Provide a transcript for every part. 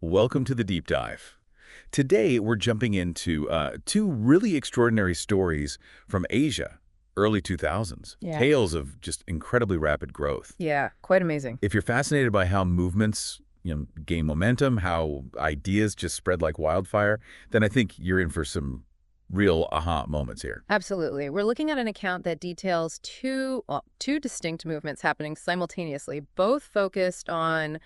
Welcome to the deep dive. Today, we're jumping into two really extraordinary stories from Asia, early 2000s. Yeah. Tales of just incredibly rapid growth. Yeah, quite amazing. If you're fascinated by how movements gain momentum, how ideas just spread like wildfire, then I think you're in for some real aha moments here. Absolutely. We're looking at an account that details two distinct movements happening simultaneously, both focused on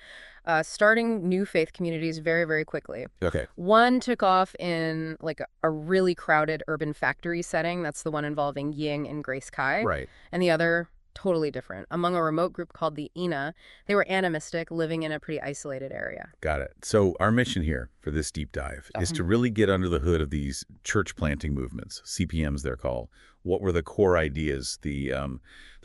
starting new faith communities very, very quickly. Okay. One took off in like a really crowded urban factory setting. That's the one involving Ying and Grace Kai. Right. And the other, totally different. Among a remote group called the INA, they were animistic, living in a pretty isolated area. Got it. So our mission here for this deep dive is to really get under the hood of these church planting movements, CPMs they're called. What were the core ideas, the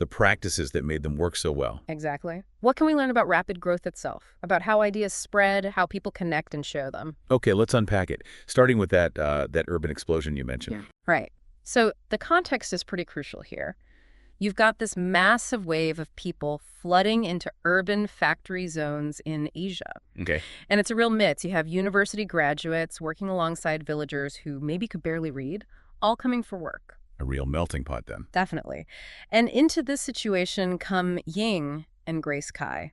practices that made them work so well? Exactly. What can we learn about rapid growth itself? About how ideas spread, how people connect and share them? Okay, let's unpack it. Starting with that urban explosion you mentioned. Yeah. Right. So the context is pretty crucial here. You've got this massive wave of people flooding into urban factory zones in Asia. Okay. And it's a real mix. You have university graduates working alongside villagers who maybe could barely read, all coming for work. A real melting pot then. Definitely. And into this situation come Ying and Grace Kai.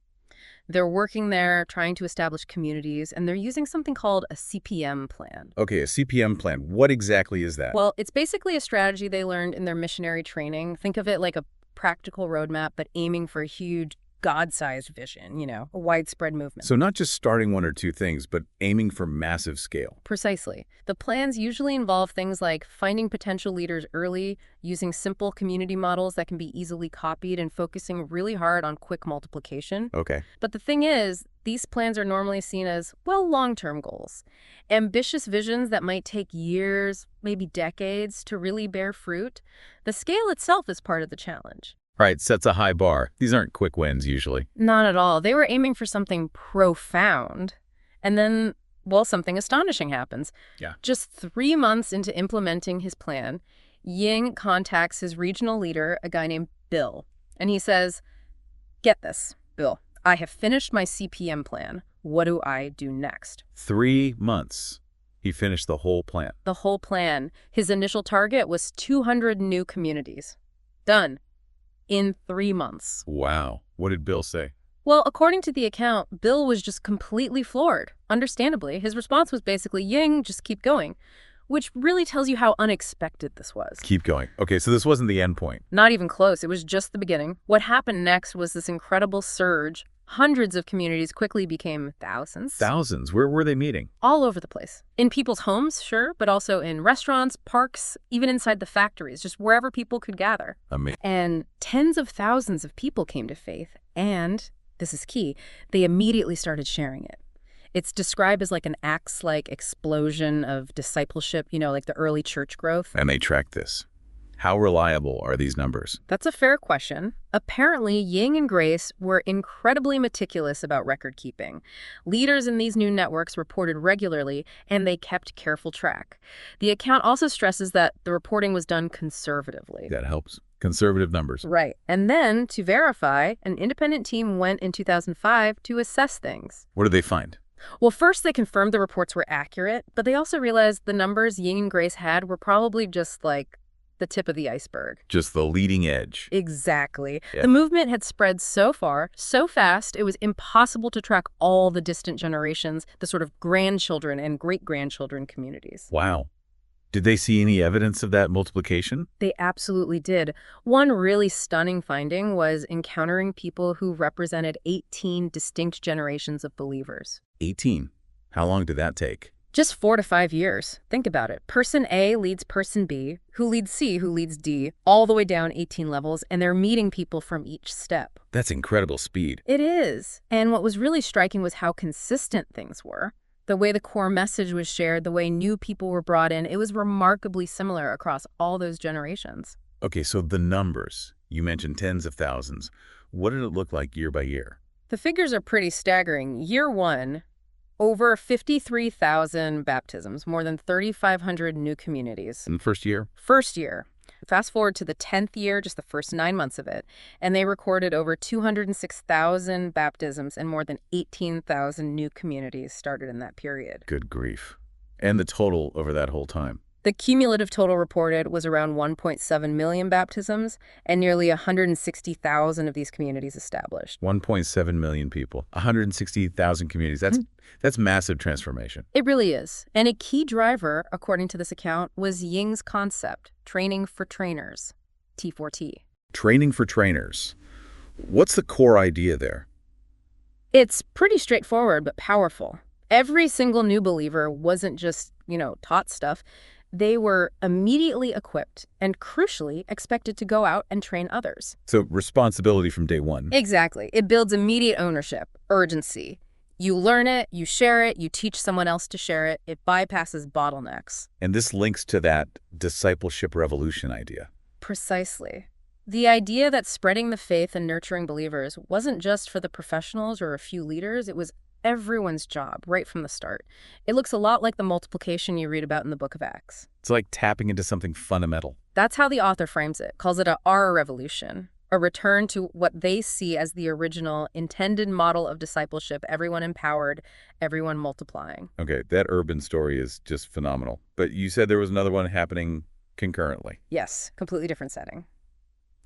They're working there, trying to establish communities, and they're using something called a CPM plan. Okay, a CPM plan. What exactly is that? Well, it's basically a strategy they learned in their missionary training. Think of it like a practical roadmap, but aiming for a huge God-sized vision, a widespread movement. So not just starting one or two things, but aiming for massive scale. Precisely. The plans usually involve things like finding potential leaders early, using simple community models that can be easily copied, and focusing really hard on quick multiplication. Okay. But the thing is, these plans are normally seen as, well, long-term goals. Ambitious visions that might take years, maybe decades, to really bear fruit. The scale itself is part of the challenge. Right, sets a high bar. These aren't quick wins usually. Not at all. They were aiming for something profound. And then, well, something astonishing happens. Yeah. Just 3 months into implementing his plan, Ying contacts his regional leader, a guy named Bill. And he says, "Get this, Bill. I have finished my CPM plan. What do I do next?" 3 months. He finished the whole plan. The whole plan. His initial target was 200 new communities. Done. In 3 months. Wow. What did Bill say? Well, according to the account, Bill was just completely floored. Understandably, his response was basically, "Ying, just keep going," which really tells you how unexpected this was. Keep going. Okay, so this wasn't the end point. Not even close. It was just the beginning. What happened next was this incredible surge. Hundreds of communities quickly became thousands. Thousands? Where were they meeting? All over the place. In people's homes, sure, but also in restaurants, parks, even inside the factories, just wherever people could gather. Amazing. And tens of thousands of people came to faith, and, this is key, they immediately started sharing it. It's described as like an Acts-like explosion of discipleship, like the early church growth. And they tracked this. How reliable are these numbers? That's a fair question. Apparently, Ying and Grace were incredibly meticulous about record keeping. Leaders in these new networks reported regularly, and they kept careful track. The account also stresses that the reporting was done conservatively. That helps. Conservative numbers. Right. And then, to verify, an independent team went in 2005 to assess things. What did they find? Well, first they confirmed the reports were accurate, but they also realized the numbers Ying and Grace had were probably just like the tip of the iceberg. Just the leading edge. Exactly. Yeah. The movement had spread so far, so fast, it was impossible to track all the distant generations, the sort of grandchildren and great-grandchildren communities. Wow. Did they see any evidence of that multiplication? They absolutely did. One really stunning finding was encountering people who represented 18 distinct generations of believers. 18. How long did that take? Just 4 to 5 years. Think about it. Person A leads person B, who leads C, who leads D, all the way down 18 levels, and they're meeting people from each step. That's incredible speed. It is. And what was really striking was how consistent things were. The way the core message was shared, the way new people were brought in, it was remarkably similar across all those generations. Okay, so the numbers. You mentioned tens of thousands. What did it look like year by year? The figures are pretty staggering. Year 1, over 53,000 baptisms, more than 3,500 new communities. In the first year? First year. Fast forward to the 10th year, just the first 9 months of it, and they recorded over 206,000 baptisms and more than 18,000 new communities started in that period. Good grief. And the total over that whole time? The cumulative total reported was around 1.7 million baptisms and nearly 160,000 of these communities established. 1.7 million people, 160,000 communities. That's massive transformation. It really is. And a key driver, according to this account, was Ying's concept, training for trainers, T4T. Training for trainers. What's the core idea there? It's pretty straightforward but powerful. Every single new believer wasn't just, taught stuff. They were immediately equipped and, crucially, expected to go out and train others. So responsibility from day one. Exactly. It builds immediate ownership, urgency. You learn it, you share it, you teach someone else to share it. It bypasses bottlenecks. And this links to that discipleship revolution idea. Precisely. The idea that spreading the faith and nurturing believers wasn't just for the professionals or a few leaders, it was everyone's job right from the start. It looks a lot like the multiplication you read about in the book of Acts. It's like tapping into something fundamental. That's how the author frames it, calls it a revolution, a return to what they see as the original intended model of discipleship, everyone empowered, everyone multiplying. Okay, that urban story is just phenomenal. But you said there was another one happening concurrently. Yes, completely different setting.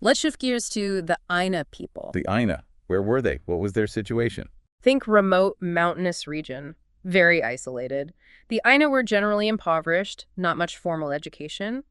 Let's shift gears to the Aina people. The Aina, where were they? What was their situation? Think remote, mountainous region, very isolated. The Aina were generally impoverished, not much formal education.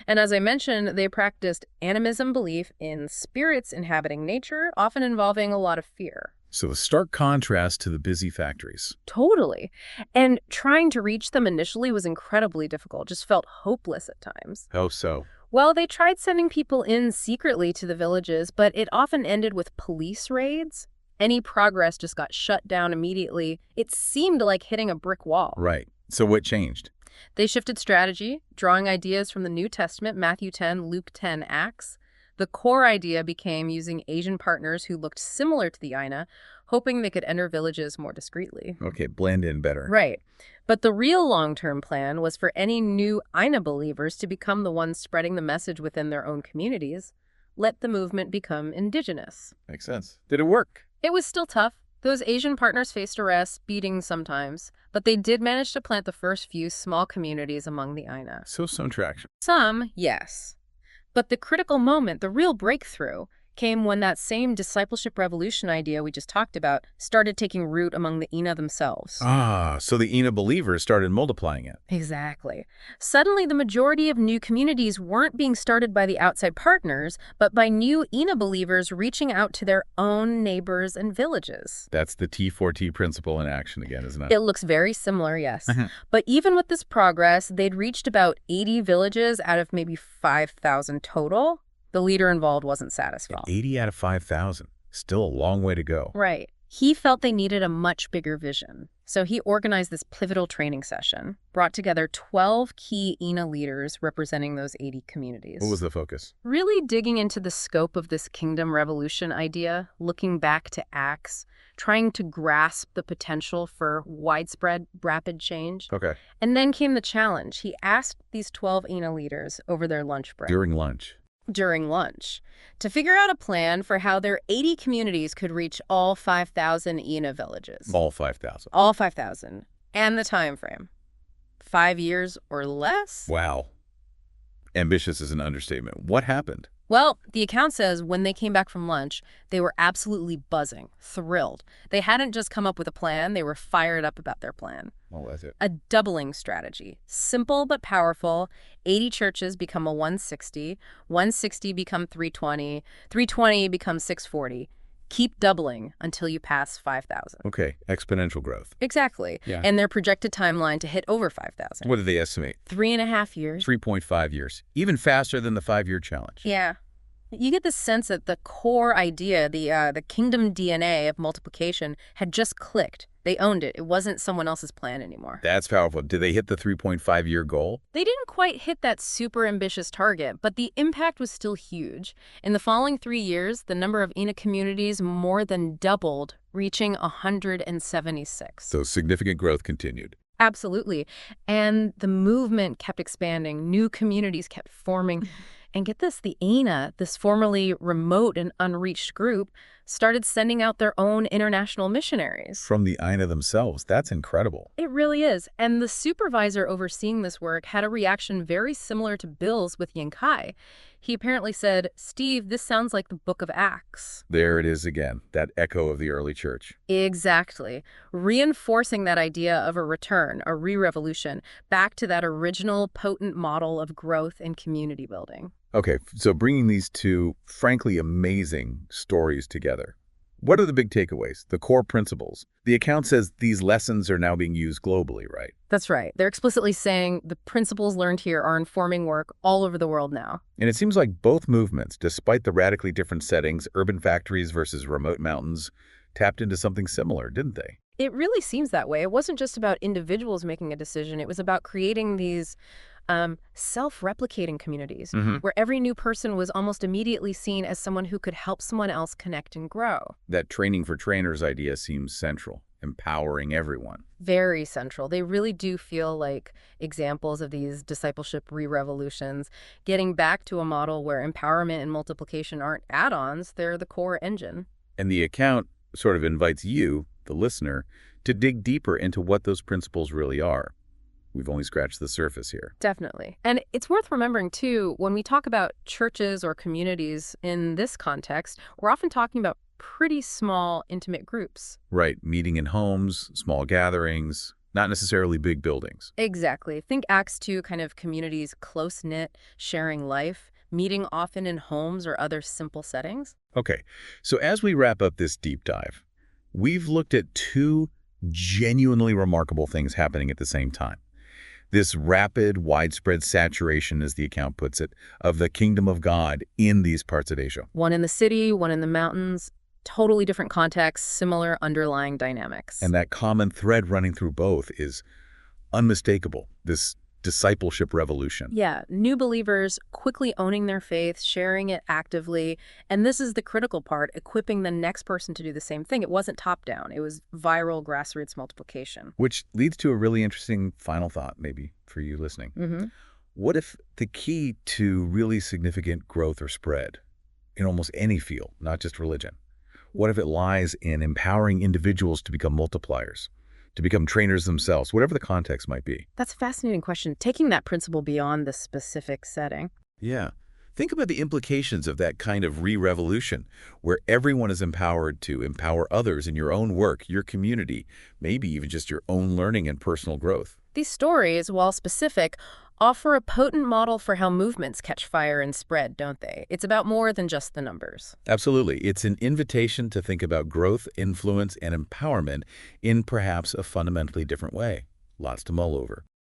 And as I mentioned, they practiced animism belief in spirits inhabiting nature, often involving a lot of fear. So a stark contrast to the busy factories. Totally. And trying to reach them initially was incredibly difficult, just felt hopeless at times. How so? Well, they tried sending people in secretly to the villages, but it often ended with police raids. Any progress just got shut down immediately. It seemed like hitting a brick wall. Right. So what changed? They shifted strategy, drawing ideas from the New Testament, Matthew 10, Luke 10, Acts. The core idea became using Asian partners who looked similar to the Aina, hoping they could enter villages more discreetly. Okay, blend in better. Right. But the real long-term plan was for any new Aina believers to become the ones spreading the message within their own communities. Let the movement become indigenous. Makes sense. Did it work? It was still tough. Those Asian partners faced arrests, beatings sometimes, but they did manage to plant the first few small communities among the Aina. So some traction. Some, yes. But the critical moment, the real breakthrough, came when that same discipleship revolution idea we just talked about started taking root among the Aina themselves. Ah, so the Aina believers started multiplying it. Exactly. Suddenly, the majority of new communities weren't being started by the outside partners, but by new Aina believers reaching out to their own neighbors and villages. That's the T4T principle in action again, isn't it? It looks very similar, yes. But even with this progress, they'd reached about 80 villages out of maybe 5,000 total. The leader involved wasn't satisfied. 80 out of 5,000. Still a long way to go. Right. He felt they needed a much bigger vision. So he organized this pivotal training session, brought together 12 key Aina leaders representing those 80 communities. What was the focus? Really digging into the scope of this kingdom revolution idea, looking back to Acts, trying to grasp the potential for widespread, rapid change. Okay. And then came the challenge. He asked these 12 Aina leaders over their lunch break. During lunch To figure out a plan for how their 80 communities could reach all 5,000 Aina villages. All 5,000. All 5,000. And the time frame. 5 years or less? Wow. Ambitious is an understatement. What happened? Well, the account says when they came back from lunch, they were absolutely buzzing, thrilled. They hadn't just come up with a plan, they were fired up about their plan. What was it? A doubling strategy. Simple but powerful. 80 churches become a 160, 160 become 320, 320 becomes 640. Keep doubling until you pass 5,000. Okay, exponential growth. Exactly. Yeah. And their projected timeline to hit over 5,000. What did they estimate? 3.5 years. 3.5 years. Even faster than the 5-year challenge. Yeah. You get the sense that the core idea, the kingdom DNA of multiplication had just clicked. They owned it. It wasn't someone else's plan anymore. That's powerful. Did they hit the 3.5-year goal? They didn't quite hit that super ambitious target, but the impact was still huge. In the following 3 years, the number of Aina communities more than doubled, reaching 176. So significant growth continued. Absolutely. And the movement kept expanding. New communities kept forming. And get this, the ANA, this formerly remote and unreached group, started sending out their own international missionaries. From the INA themselves. That's incredible. It really is. And the supervisor overseeing this work had a reaction very similar to Bill's with Ying Kai. He apparently said, "Steve, this sounds like the Book of Acts." There it is again, that echo of the early church. Exactly. Reinforcing that idea of a return, a re-revolution, back to that original potent model of growth and community building. Okay, so bringing these two, frankly, amazing stories together. What are the big takeaways, the core principles? The account says these lessons are now being used globally, right? That's right. They're explicitly saying the principles learned here are informing work all over the world now. And it seems like both movements, despite the radically different settings, urban factories versus remote mountains, tapped into something similar, didn't they? It really seems that way. It wasn't just about individuals making a decision. It was about creating these self-replicating communities where every new person was almost immediately seen as someone who could help someone else connect and grow. That training for trainers idea seems central, empowering everyone. Very central. They really do feel like examples of these discipleship re-revolutions, getting back to a model where empowerment and multiplication aren't add-ons, they're the core engine. And the account sort of invites you, the listener, to dig deeper into what those principles really are. We've only scratched the surface here. Definitely. And it's worth remembering, too, when we talk about churches or communities in this context, we're often talking about pretty small, intimate groups. Right. Meeting in homes, small gatherings, not necessarily big buildings. Exactly. Think Acts 2 kind of communities, close-knit, sharing life, meeting often in homes or other simple settings. Okay. So as we wrap up this deep dive, we've looked at two genuinely remarkable things happening at the same time. This rapid, widespread saturation, as the account puts it, of the kingdom of God in these parts of Asia. One in the city, one in the mountains, totally different contexts, similar underlying dynamics. And that common thread running through both is unmistakable, this discipleship revolution. Yeah, new believers quickly owning their faith, sharing it actively. And this is the critical part, equipping the next person to do the same thing. It wasn't top-down. It was viral grassroots multiplication. Which leads to a really interesting final thought, maybe, for you listening. What if the key to really significant growth or spread in almost any field, not just religion, what if it lies in empowering individuals to become multipliers, to become trainers themselves, whatever the context might be? That's a fascinating question, taking that principle beyond the specific setting. Yeah. Think about the implications of that kind of re-revolution, where everyone is empowered to empower others in your own work, your community, maybe even just your own learning and personal growth. These stories, while specific, offer a potent model for how movements catch fire and spread, don't they? It's about more than just the numbers. Absolutely. It's an invitation to think about growth, influence, and empowerment in perhaps a fundamentally different way. Lots to mull over.